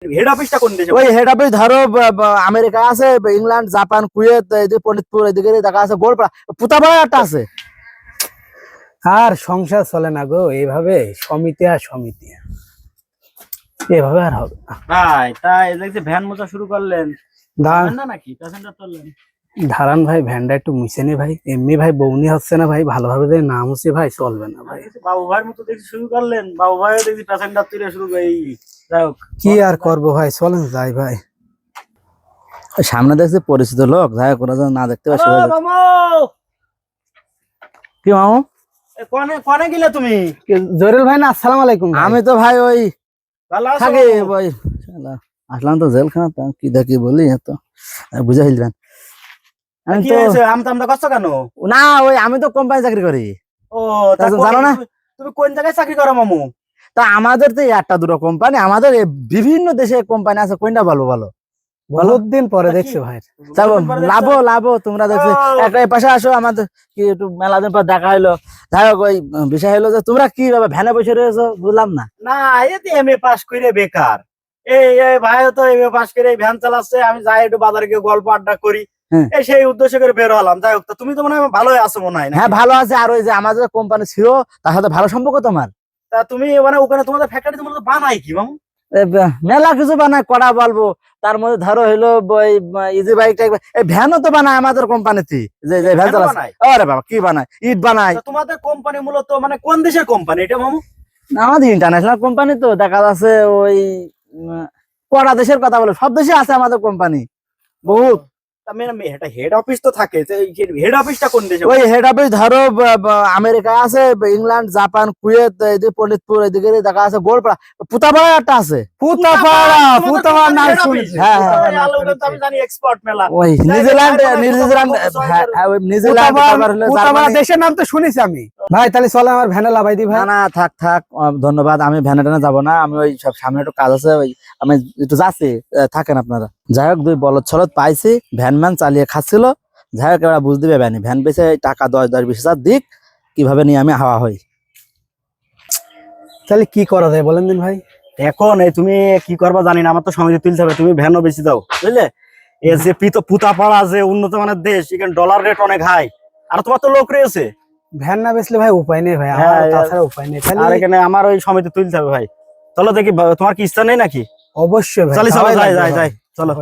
Head অফিসটা কোন দেশে? ওই হেড অফিস ধরো আমেরিকা আছে, ইংল্যান্ড, জাপান, কুয়েত, এদিকে পণ্ডিতপুর, এদিকে দেখা আছে গোলপাড়া, পুতাপাড়া একটা আছে। আর সংসার চলে না গো এইভাবে, সমিতি আর সমিতি, এভাবে আর হবে না। তাই তাই দেখছি ভ্যান মোছা শুরু করলেন। দাঁড়ান না নাকি প্যাসেঞ্জার তুললেন? দাঁড়ান ভাই, ভ্যানটা একটু মুছে নি ভাই, এমনি ভাই বউনি হচ্ছে না ভাই, ভালোভাবে যদি না মুছে ভাই চলবে না ভাই। বাবু ভাইয়ের মতো দেখছি শুরু করলেন, বাবু ভাইও দেখছি প্যাসেঞ্জার তুলে শুরু করে এই যাই হোক। কি আর করবো ভাই, চলেন যাই ভাই। সামনে দেখছি পরিচিত লোক, যাই হোক ওরা যেন না দেখতে পাই। হ্যালো মামু, কি মামু? এ কনে কনে গেলে তুমি? জরিল ভাই না, আসসালামু আলাইকুম ভাই। আমি তো ভাই ওই ভালো আছো থাকি মামু? ওই শালা, আসলাম তো জেলখানা, কি দেখি বলি তো বুঝে ফেলবেন। আমি কি তো হয়েছে, আমটা করছো কেন? না, ওই আমি তো কোম্পানি চাকরি করি। ও তা তা জানো না? তুমি কোন জায়গায় চাকরি করো মামু? তা আমাদের তো এই একটা দুটো কোম্পানি, আমাদের বিভিন্ন দেশে কোম্পানি আছে, কোনটা বলবো বলো? বহুত দিন পরে তা কি? দেখছি ভাই। তা কতদিন পরে লাভ দেখছো? লাভ তোমরা দেখছি ও। একটা এই পাশে আসো, আমাদের কি একটু মেলা দিন পর দেখা হইলো। যাই হোক ওই বিষয় হলো যে তোমরা কি ভাবে ভ্যানে বসে রয়েছো, বুঝলাম না। না এতে এমএ পাস করে বেকার। এই ভাইও তো এমএ পাস করে এই ভ্যান চালাচ্ছে, আমি যাই একটু বাজারে গিয়ে গল্প আড্ডা করি, হ্যাঁ। এই সেই উদ্দেশ্য করে বের হলাম। যাই হোক, তা তুমি তো মনে হয় ভালোই আছো মনে হয় না? হ্যাঁ ভালো আছে, আর ওই যে আমাদের কোম্পানি ছিল তার সাথে ভালো সম্পর্ক তোমার। তা তুমি মানে ওখানে তোমাদের ফ্যাক্টরি তোমাদের বানাই কি মামু? মেলা কিছু বানায়, কড়া বলবো, তার মধ্যে ধরো হইলো ওই ইজি বাইক টাইপ, এই ভ্যানও তো বানায় আমাদের কোম্পানিতে, যে যে ভ্যান ভ্যানও চালাচ্ছে। বানায়? আরে বাবা কি বানায়, ইট বানায়। তা তোমাদের কোম্পানি মূলত মানে কোন দেশের কোম্পানি এটা মামু? আমাদের ইন্টারন্যাশনাল কোম্পানি, তো দেখা যাচ্ছে ওই কড়া দেশের কথা বলে, সব দেশে আছে আমাদের কোম্পানি বহুত। তা এটা হেড অফিস তো থাকে, হেড অফিসটা কোন দেশে? ওই হেড অফিস ধরো আমেরিকা আছে, ইংল্যান্ড, জাপান, কুয়েত, এদিকে পণ্ডিতপুর, এদিকে দেখা আছে গোলপাড়া, পুতাপাড়া একটা আছে। পুতাপাড়া, পুতাপাড়া না হেড শুনেছি। অফিস? হ্যাঁ, পুতাপাড়া আলু তো আমি জানি এক্সপোর্ট মেলা। ওই নিউজিল্যান্ড, নিউজিল্যান্ড, ওই নিউজিল্যান্ড, তারপর হলো পুতাপাড়া জার্মানি। দেশের নাম তো শুনেছি আমি ভাই। তাহলে চলে আমার ভ্যানে লাভাই দি ভাই। না না থাক থাক, ধন্যবাদ, আমি ভ্যানে ট্যানে যাবো না, আমি ওই সব সামনে একটু কাজ আছে, ওই আমি একটু যাচ্ছি, থাকেন আপনারা। যাই হোক, দুই বলদ ছলদ পাইছি, ভ্যান ম্যান চালিয়ে খাচ্ছিল, যাই হোক এরা বুঝতে পারবেনি, ভ্যান বেচে টাকা 10-20 হাজার দিক, কিভাবে নিয়ে আমি হাওয়া হই। তাহলে কি করা যায় বলেন দিন ভাই। এখন এই তুমি কি করবা জানি না, আমার তো সমিতি তুলতে হবে, তুমি ভ্যানও বেশি দাও বুঝলে। এই যে পুতাপাড়া যে উন্নত মানের দেশ, এখানে ডলার রেট অনেক হাই, আর তোমার তো লোক রয়েছে। ভ্যান না বেচলে ভাই উপায় নেই ভাই, আমার হ্যাঁ, তাছাড়া উপায় নেই। আর তাহলে এখানে আমার ওই সমিতি তুলতে হবে ভাই। চলো দেখি, তোমার কি ইচ্ছা নেই নাকি? অবশ্যই ভাই, চলো চলো, যাওয়াই যাই লাগবে যাই ভাই। যাই, চলো।